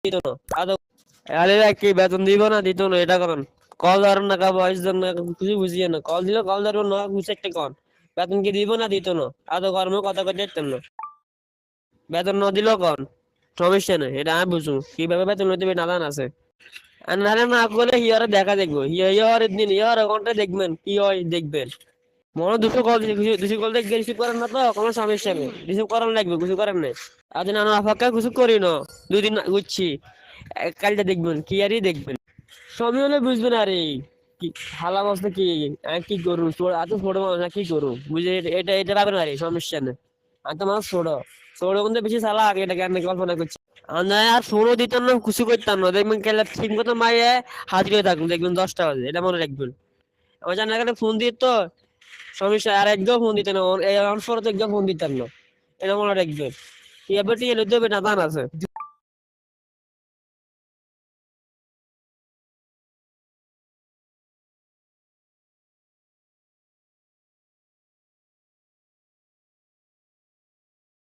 দিত না আদৌ আরে কি বেতন দিব না দিত না এটা করেন কল ধরেন না কা বয়স দেন না কিছু বুঝিয়ে না কল দিলে কল ধরবো না বুঝে একটা কন বেতন কি দিব না দিত না আদৌ কর্ম কথা কথা যেতেন না বেতন না দিলেও কন সমস্যা নেই এটা আমি বুঝুন কিভাবে বেতন দিবে নাদান আছে আর নারে না করলে হিয়ারে দেখা দেখবো হিয়ার দিন হিয়ার ঘন্টা দেখবেন কি হয় দেখবেন মনে দুশো কল দুশো কল দেখে রিসিভ করেন না তো কোনো সমস্যা নেই রিসিভ করান লাগবে কিছু করেন নেই আজ না অপেক্ষা কিছু করি না দুদিন বুঝছি কালটা দেখবেন কি আরই দেখবেন সবই হলে বুঝবেন আরে কি হালা অবস্থা কি আমি কি করুন এত ছোট মানুষ কি করুন বুঝে এটা এটা পাবেন আরে সমস্যা নেই আমি তো মানুষ ছোট ছোট মধ্যে বেশি সালা আগে এটা কেন কল্পনা করছি আমরা আর ফোনও দিতাম না কিছু করতাম না দেখবেন খেলা ঠিক মতো মাইয়ে হাজির হয়ে থাকুন দেখবেন 10টা বাজে এটা মনে রাখবেন আমার জানার কাছে ফোন দিয়ে তো সমস্যা আর একদম ফোন দিতেন না এই অনফর তো একদম ফোন দিতেন না এটা মনে রাখবেন এবার টিয়ে লইতে হবে না দান আছে